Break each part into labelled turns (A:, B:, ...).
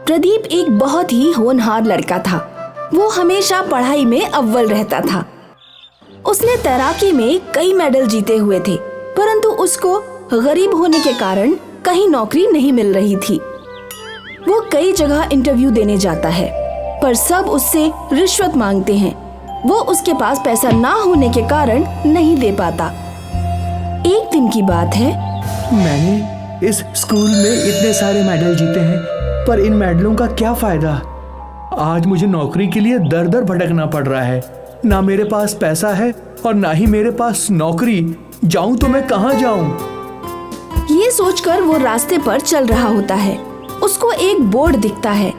A: प्रदीप एक बहुत ही होनहार लड़का था। वो हमेशा पढ़ाई में अव्वल रहता था। उसने तैराकी में कई मेडल जीते हुए थे, परंतु उसको गरीब होने के कारण कहीं नौकरी नहीं मिल रही थी। वो कई जगह इंटरव्यू देने जाता है, पर सब उससे रिश्वत मांगते हैं। वो उसके पास पैसा ना होने के कारण नहीं दे पाता। एक दिन की बात है,
B: मैंने इस स्कूल में इतने सारे मेडल जीते हैं, पर इन मेडलों का क्या फायदा। आज मुझे नौकरी के लिए दर दर भटकना पड़ रहा है। ना मेरे पास पैसा है और ना ही मेरे पास नौकरी। जाऊं तो मैं कहां जाऊं।
A: ये सोचकर वो रास्ते पर चल रहा होता है। उसको एक बोर्ड दिखता है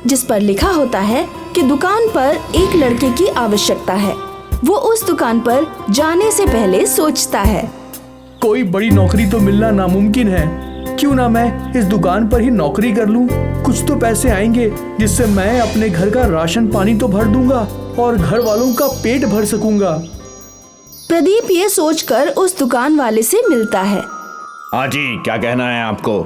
A: जिस पर लिखा होता है कि दुकान पर एक लड़के की आवश्यकता है। वो उस दुकान पर जाने से पहले सोचता है,
B: कोई बड़ी नौकरी तो मिलना नामुमकिन है। क्यों ना मैं इस दुकान पर ही नौकरी कर लूं। कुछ तो पैसे आएंगे जिससे मैं अपने घर का राशन पानी तो भर दूंगा और घर वालों का पेट भर सकूंगा।
A: प्रदीप ये सोचकर उस दुकान वाले से मिलता है।
C: हाँ जी, क्या कहना है आपको?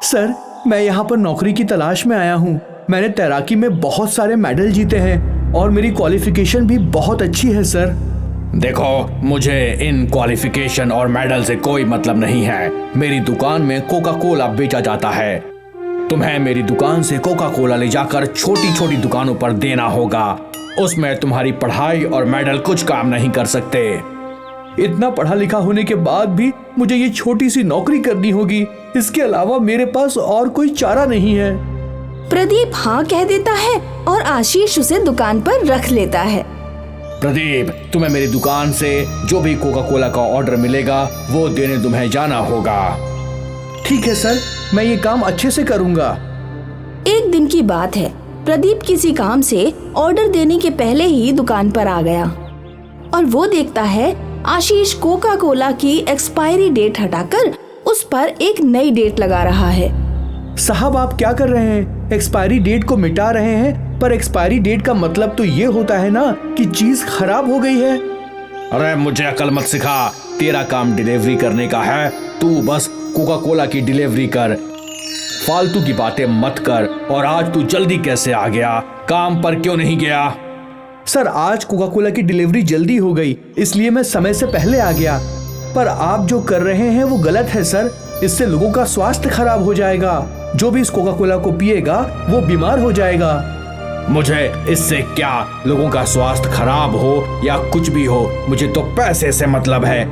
B: सर, मैं यहाँ पर नौकरी की तलाश में आया हूँ। मैंने तैराकी में बहुत सारे मेडल जीते हैं और मेरी क्वालिफिकेशन भी बहुत अच्छी है सर।
C: देखो, मुझे इन क्वालिफिकेशन और मेडल से कोई मतलब नहीं है। मेरी दुकान में कोका कोला बेचा जाता है। तुम्हें मेरी दुकान से कोका कोला ले जाकर छोटी छोटी दुकानों पर देना होगा। उसमें तुम्हारी पढ़ाई और मेडल कुछ काम नहीं कर सकते।
B: इतना पढ़ा लिखा होने के बाद भी मुझे ये छोटी सी नौकरी करनी होगी। इसके अलावा मेरे पास और कोई चारा नहीं है।
A: प्रदीप हाँ कह देता है और आशीष उसे दुकान पर रख लेता है।
C: प्रदीप, तुम्हें मेरी दुकान से जो भी कोका कोला का ऑर्डर मिलेगा वो देने तुम्हें जाना होगा।
B: ठीक है सर, मैं ये काम अच्छे से करूंगा।
A: एक दिन की बात है, प्रदीप किसी काम से ऑर्डर देने के पहले ही दुकान पर आ गया और वो देखता है आशीष कोका कोला की एक्सपायरी डेट हटाकर उस पर एक नई डेट लगा रहा है।
B: साहब, आप क्या कर रहे हैं? एक्सपायरी डेट को मिटा रहे हैं, पर एक्सपायरी डेट का मतलब तो ये होता है ना कि चीज खराब हो गई है।
C: अरे मुझे अकल मत सिखा। तेरा काम डिलीवरी करने का है। तू बस कोका कोला की डिलीवरी कर, फालतू की बातें मत कर। और आज तू जल्दी कैसे आ गया? काम पर क्यों नहीं गया?
B: सर, आज कोका कोला की डिलीवरी जल्दी हो गई, इसलिए मैं समय से पहले आ गया। पर आप जो कर रहे हैं वो गलत है सर। इससे लोगों का स्वास्थ्य खराब हो जाएगा। जो भी इस कोका कोला को पिएगा वो बीमार हो जाएगा।
C: मुझे इससे क्या, लोगों का स्वास्थ्य खराब हो या कुछ भी हो, मुझे तो पैसे से मतलब है।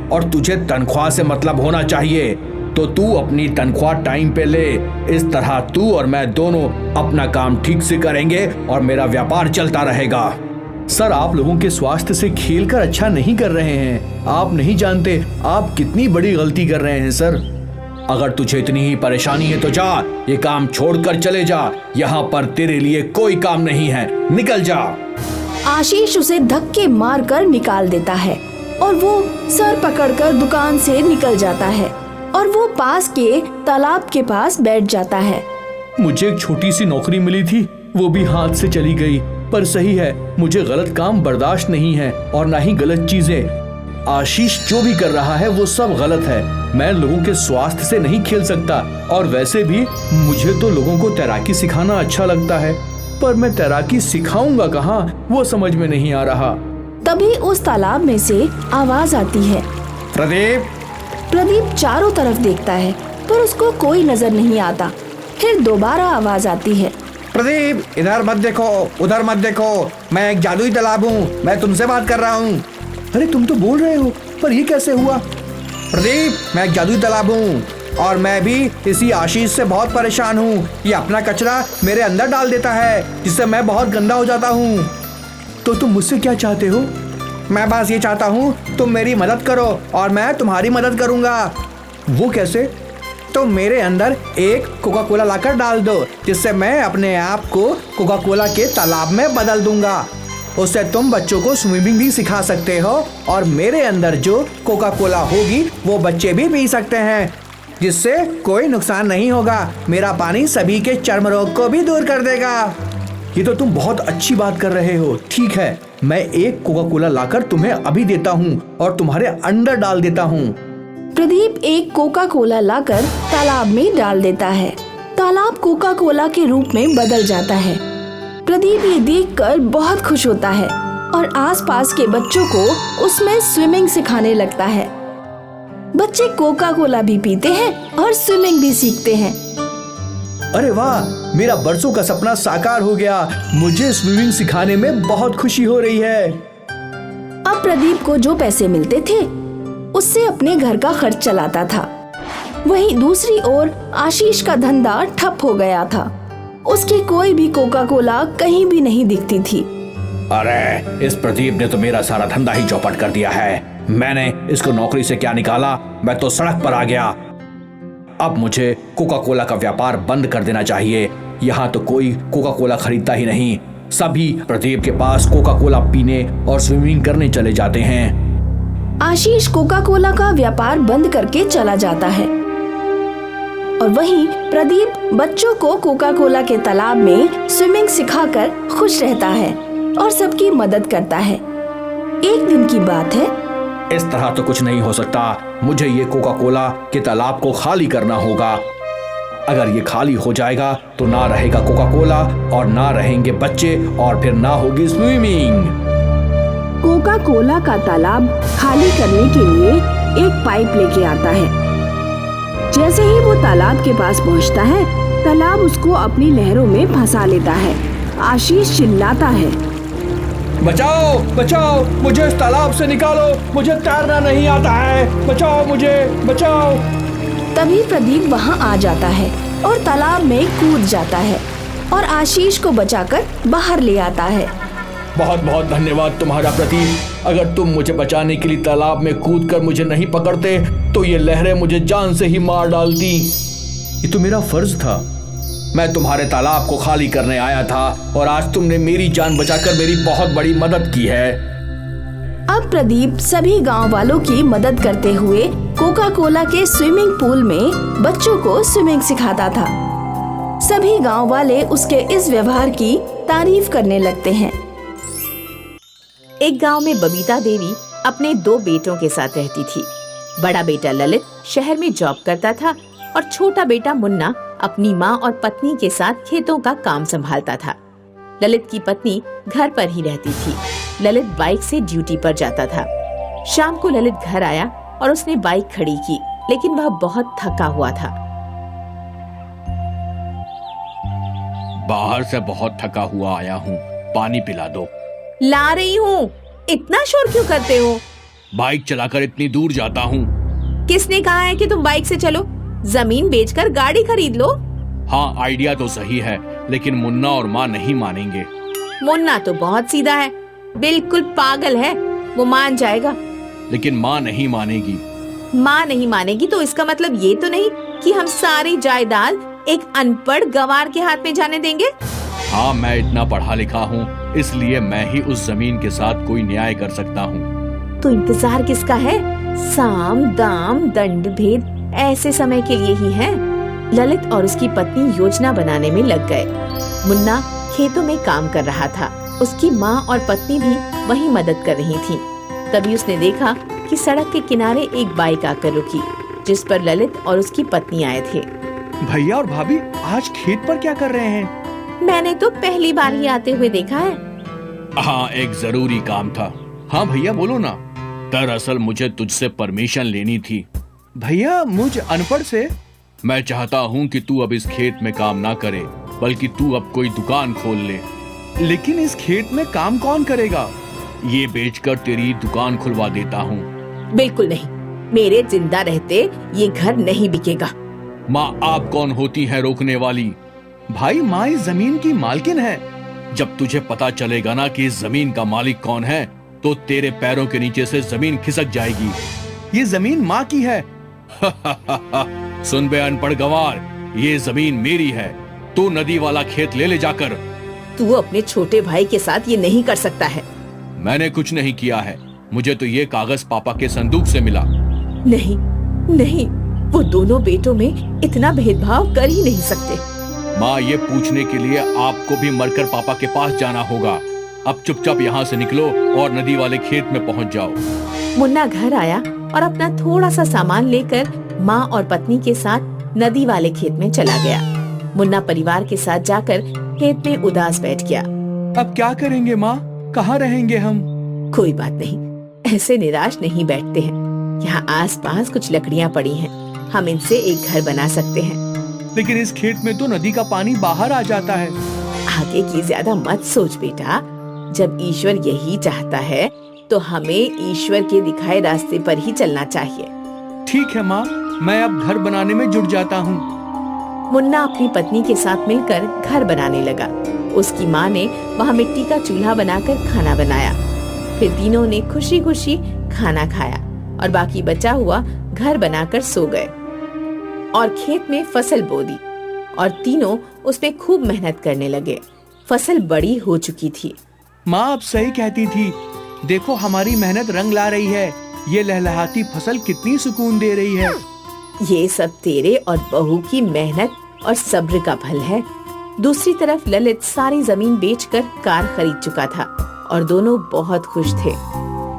C: और तुझे तनख्वाह से मतलब होना चाहिए। तो तू अपनी तनख्वाह टाइम पे ले। इस तरह तू और मैं दोनों अपना काम ठीक से करेंगे और मेरा व्यापार चलता रहेगा।
B: सर, आप लोगों के स्वास्थ्य से खेलकर अच्छा नहीं कर रहे हैं। आप नहीं जानते आप कितनी बड़ी गलती कर रहे हैं सर।
C: अगर तुझे इतनी ही परेशानी है तो जा, ये काम छोड़कर चले जा। यहाँ पर तेरे लिए कोई काम नहीं है, निकल जा।
A: आशीष उसे धक्के मारकर निकाल देता है और वो सर पकड़कर दुकान से निकल जाता है और वो पास के तालाब के पास बैठ जाता है।
B: मुझे एक छोटी सी नौकरी मिली थी, वो भी हाथ से चली गई। पर सही है, मुझे गलत काम बर्दाश्त नहीं है और ना ही गलत चीजें। आशीष जो भी कर रहा है वो सब गलत है। मैं लोगों के स्वास्थ्य से नहीं खेल सकता। और वैसे भी मुझे तो लोगों को तैराकी सिखाना अच्छा लगता है, पर मैं तैराकी सिखाऊंगा कहाँ, वो समझ में नहीं आ रहा।
A: तभी उस तालाब में से आवाज आती है,
C: प्रदीप।
A: प्रदीप चारों तरफ देखता है पर उसको कोई नजर नहीं आता। फिर दोबारा आवाज आती है,
D: प्रदीप, इधर मत देखो, उधर मत देखो। मैं एक जादुई तालाब हूँ, मैं तुमसे बात कर रहा हूँ।
B: अरे तुम तो बोल रहे हो, पर ये कैसे हुआ?
D: प्रदीप, मैं एक जादुई तालाब हूँ और मैं भी इसी आशीष से बहुत परेशान हूँ। ये अपना कचरा मेरे अंदर डाल देता है जिससे मैं बहुत गंदा हो जाता हूँ।
B: तो तुम मुझसे क्या चाहते हो?
D: मैं बस ये चाहता हूँ तुम मेरी मदद करो और मैं तुम्हारी मदद करूँगा।
B: वो कैसे?
D: तो मेरे अंदर एक कोका कोला लाकर डाल दो, जिससे मैं अपने आप को कोका कोला के तालाब में बदल दूंगा। उससे तुम बच्चों को स्विमिंग भी सिखा सकते हो और मेरे अंदर जो कोका कोला होगी वो बच्चे भी पी सकते हैं, जिससे कोई नुकसान नहीं होगा। मेरा पानी सभी के चर्म रोग को भी दूर कर देगा।
B: ये तो तुम बहुत अच्छी बात कर रहे हो। ठीक है, मैं एक कोका कोला लाकर तुम्हें अभी देता हूँ और तुम्हारे अंदर डाल देता हूँ।
A: प्रदीप एक कोका कोला लाकर तालाब में डाल देता है। तालाब कोका कोला के रूप में बदल जाता है। प्रदीप ये देखकर बहुत खुश होता है और आसपास के बच्चों को उसमें स्विमिंग सिखाने लगता है। बच्चे कोका कोला भी पीते हैं और स्विमिंग भी सीखते हैं।
D: अरे वाह, मेरा बरसों का सपना साकार हो गया। मुझे स्विमिंग सिखाने में बहुत खुशी हो रही है।
A: अब प्रदीप को जो पैसे मिलते थे उससे अपने घर का खर्च चलाता था। वहीं दूसरी ओर आशीष का धंधा ठप हो गया था। उसकी कोई भी कोका कोला कहीं भी नहीं दिखती थी।
C: अरे इस प्रदीप ने तो मेरा सारा धंधा ही चौपट कर दिया है। मैंने इसको नौकरी से क्या निकाला, मैं तो सड़क पर आ गया। अब मुझे कोका कोला का व्यापार बंद कर देना चाहिए। यहाँ तो कोई कोका कोला खरीदता ही नहीं। सभी प्रदीप के पास कोका कोला पीने और स्विमिंग करने चले जाते हैं।
A: आशीष कोका कोला का व्यापार बंद करके चला जाता है और वहीं प्रदीप बच्चों को कोका कोला के तालाब में स्विमिंग सिखाकर खुश रहता है और सबकी मदद करता है। एक दिन की बात है।
C: इस तरह तो कुछ नहीं हो सकता। मुझे ये कोका कोला के तालाब को खाली करना होगा। अगर ये खाली हो जाएगा तो ना रहेगा कोका कोला और ना रहेंगे बच्चे और फिर ना होगी स्विमिंग।
A: कोका कोला का तालाब खाली करने के लिए एक पाइप लेके आता है। जैसे ही वो तालाब के पास पहुंचता है, तालाब उसको अपनी लहरों में फंसा लेता है। आशीष चिल्लाता है,
B: बचाओ बचाओ, मुझे इस तालाब से निकालो, मुझे तैरना नहीं आता है, बचाओ मुझे, बचाओ।
A: तभी प्रदीप वहां आ जाता है और तालाब में कूद जाता है और आशीष को बचाकर बाहर ले आता है।
B: बहुत बहुत धन्यवाद तुम्हारा प्रदीप। अगर तुम मुझे बचाने के लिए तालाब में कूदकर मुझे नहीं पकड़ते तो ये लहरें मुझे जान से ही मार डालती।
C: ये तो मेरा फर्ज था। मैं तुम्हारे तालाब को खाली करने आया था और आज तुमने मेरी जान बचाकर मेरी बहुत बड़ी मदद की है।
A: अब प्रदीप सभी गांव वालों की मदद करते हुए कोका कोला के स्विमिंग पूल में बच्चों को स्विमिंग सिखाता था। सभी गांव वाले उसके इस व्यवहार की तारीफ करने लगते हैं।
E: एक गांव में बबीता देवी अपने 2 बेटों के साथ रहती थी। बड़ा बेटा ललित शहर में जॉब करता था और छोटा बेटा मुन्ना अपनी माँ और पत्नी के साथ खेतों का काम संभालता था। ललित की पत्नी घर पर ही रहती थी। ललित बाइक से ड्यूटी पर जाता था। शाम को ललित घर आया और उसने बाइक खड़ी की, लेकिन वह बहुत थका हुआ था।
C: बाहर से बहुत थका हुआ आया हूँ, पानी पिला दो।
E: ला रही हूँ। इतना शोर क्यों करते हो?
C: बाइक चलाकर इतनी दूर जाता हूँ।
E: किसने कहा है कि तुम बाइक से चलो? जमीन बेचकर गाड़ी खरीद लो।
C: हाँ, आइडिया तो सही है, लेकिन मुन्ना और माँ नहीं मानेंगे।
E: मुन्ना तो बहुत सीधा है, बिल्कुल पागल है, वो मान जाएगा।
C: लेकिन माँ नहीं मानेगी।
E: माँ नहीं मानेगी तो इसका मतलब ये तो नहीं कि हम सारी जायदाद एक अनपढ़ गंवार के हाथ में जाने देंगे।
C: हाँ, मैं इतना पढ़ा लिखा हूँ, इसलिए मैं ही उस जमीन के साथ कोई न्याय कर सकता हूँ।
E: तो इंतजार किसका है? साम दाम दंड भेद ऐसे समय के लिए ही है। ललित और उसकी पत्नी योजना बनाने में लग गए। मुन्ना खेतों में काम कर रहा था। उसकी माँ और पत्नी भी वही मदद कर रही थीं। तभी उसने देखा कि सड़क के किनारे एक बाइक आकर रुकी, जिस पर ललित और उसकी पत्नी आए थे।
C: भैया और भाभी आज खेत पर क्या कर रहे हैं?
E: मैंने तो पहली बार ही आते हुए देखा है।
C: हाँ, एक जरूरी काम था। हाँ भैया बोलो ना। दरअसल मुझे तुझसे परमिशन लेनी थी।
B: भैया, मुझ अनपढ़ से?
C: मैं चाहता हूँ कि तू अब इस खेत में काम ना करे, बल्कि तू अब कोई दुकान खोल ले।
B: लेकिन इस खेत में काम कौन करेगा?
C: ये बेचकर तेरी दुकान खुलवा देता हूँ।
E: बिल्कुल नहीं, मेरे जिंदा रहते ये घर नहीं बिकेगा।
C: माँ, आप कौन होती है रोकने वाली?
B: भाई, माँ इस जमीन की मालकिन है।
C: जब तुझे पता चलेगा ना कि इस जमीन का मालिक कौन है, तो तेरे पैरों के नीचे से जमीन खिसक जाएगी।
B: ये जमीन माँ की है।
C: सुन बे अनपढ़ गंवार, ये जमीन मेरी है। तू नदी वाला खेत ले जाकर।
E: तू अपने छोटे भाई के साथ ये नहीं कर सकता है।
C: मैंने कुछ नहीं किया है, मुझे तो ये कागज पापा के संदूक से मिला।
E: नहीं नहीं, वो दोनों बेटों में इतना भेदभाव कर ही नहीं सकते।
C: माँ, ये पूछने के लिए आपको भी मरकर पापा के पास जाना होगा। अब चुपचाप यहाँ से निकलो और नदी वाले खेत में पहुँच जाओ।
E: मुन्ना घर आया और अपना थोड़ा सा सामान लेकर माँ और पत्नी के साथ नदी वाले खेत में चला गया। मुन्ना परिवार के साथ जाकर खेत में उदास बैठ गया।
B: अब क्या करेंगे माँ? कहाँ रहेंगे हम?
E: कोई बात नहीं, ऐसे निराश नहीं बैठते हैं। यहाँ आसपास कुछ लकड़ियाँ पड़ी हैं, हम इनसे एक घर बना सकते हैं।
B: लेकिन इस खेत में तो नदी का पानी बाहर आ जाता है।
E: आगे की ज्यादा मत सोच बेटा, जब ईश्वर यही चाहता है तो हमें ईश्वर के दिखाए रास्ते पर ही चलना चाहिए।
B: ठीक है माँ, मैं अब घर बनाने में जुट जाता हूँ।
E: मुन्ना अपनी पत्नी के साथ मिलकर घर बनाने लगा। उसकी माँ ने वहाँ मिट्टी का चूल्हा बनाकर खाना बनाया। फिर तीनों ने खुशी खुशी खाना खाया और बाकी बचा हुआ घर बनाकर सो गए और खेत में फसल बो दी और तीनों उसमें खूब मेहनत करने लगे। फसल बड़ी हो चुकी थी।
B: माँ अब सही कहती थी, देखो हमारी मेहनत रंग ला रही है। ये लहलहाती फसल कितनी सुकून दे रही है।
E: ये सब तेरे और बहू की मेहनत और सब्र का फल है। दूसरी तरफ ललित सारी जमीन बेचकर कार खरीद चुका था और दोनों बहुत खुश थे।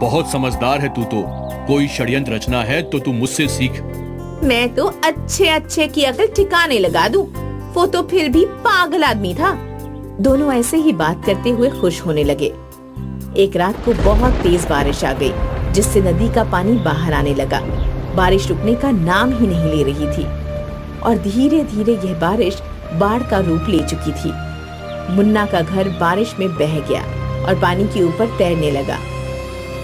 C: बहुत समझदार है तू तो। कोई षड्यंत्र रचना है तो तू मुझसे सीख।
E: मैं तो अच्छे अच्छे की अकल ठिकाने लगा दूं। वो तो फिर भी पागल आदमी था। दोनों ऐसे ही बात करते हुए खुश होने लगे। एक रात को बहुत तेज बारिश आ गई, जिससे नदी का पानी बाहर आने लगा। बारिश रुकने का नाम ही नहीं ले रही थी और धीरे धीरे यह बारिश बाढ़ का रूप ले चुकी थी। मुन्ना का घर बारिश में बह गया और पानी के ऊपर तैरने लगा।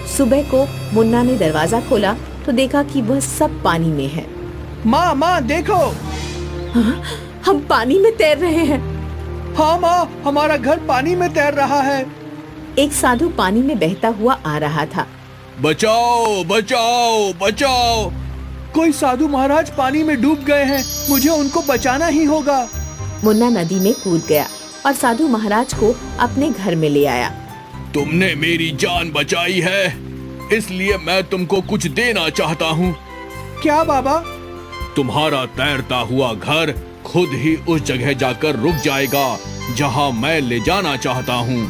E: सुबह को मुन्ना ने दरवाजा खोला तो देखा कि वह सब पानी में है।
B: माँ माँ देखो।
E: हाँ, हम पानी में तैर रहे हैं।
B: हाँ माँ, हमारा घर पानी में तैर रहा है।
E: एक साधु पानी में बहता हुआ आ रहा था।
C: बचाओ बचाओ बचाओ।
B: कोई साधु महाराज पानी में डूब गए हैं, मुझे उनको बचाना ही होगा।
E: मुन्ना नदी में कूद गया और साधु महाराज को अपने घर में ले आया।
C: तुमने मेरी जान बचाई है, इसलिए मैं तुमको कुछ देना चाहता हूँ।
B: क्या बाबा?
C: तुम्हारा तैरता हुआ घर खुद ही उस जगह जाकर रुक जाएगा जहाँ मैं ले जाना चाहता हूँ।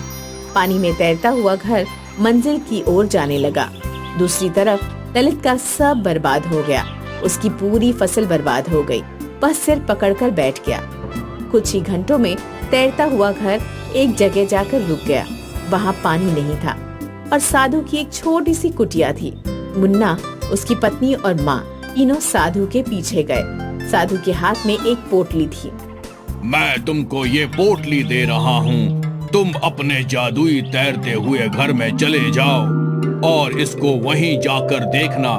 E: पानी में तैरता हुआ घर मंजिल की ओर जाने लगा। दूसरी तरफ ललित का सब बर्बाद हो गया। उसकी पूरी फसल बर्बाद हो गई। वह सिर पकड़कर बैठ गया। कुछ ही घंटों में तैरता हुआ घर एक जगह जाकर रुक गया। वहाँ पानी नहीं था और साधु की एक छोटी सी कुटिया थी। मुन्ना, उसकी पत्नी और माँ तीनों साधु के पीछे गए। साधु के हाथ में एक पोटली थी।
C: मैं तुमको ये पोटली दे रहा हूँ। तुम अपने जादुई तैरते हुए घर में चले जाओ और इसको वहीं जाकर देखना।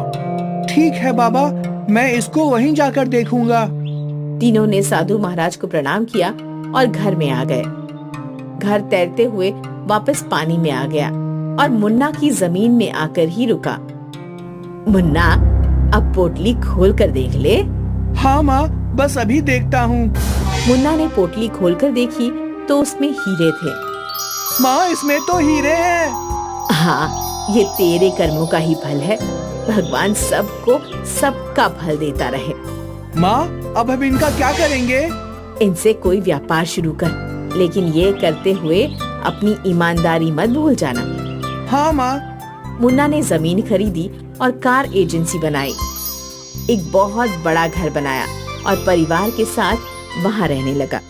B: ठीक है बाबा, मैं इसको वहीं जाकर देखूंगा।
E: तीनों ने साधु महाराज को प्रणाम किया और घर में आ गए। घर तैरते हुए वापस पानी में आ गया और मुन्ना की जमीन में आकर ही रुका। मुन्ना, अब पोटली खोल कर देख ले।
B: हाँ माँ, बस अभी देखता हूँ।
E: मुन्ना ने पोटली खोलकर देखी तो उसमें हीरे थे।
B: माँ, इसमें तो हीरे हैं।
E: हाँ, ये तेरे कर्मों का ही फल है। भगवान सबको सबका फल देता रहे।
B: माँ, अब हम इनका क्या करेंगे?
E: इनसे कोई व्यापार शुरू कर, लेकिन ये करते हुए अपनी ईमानदारी मत भूल जाना।
B: हाँ माँ।
E: मुन्ना ने जमीन खरीदी और कार एजेंसी बनाई। एक बहुत बड़ा घर बनाया और परिवार के साथ वहाँ रहने लगा।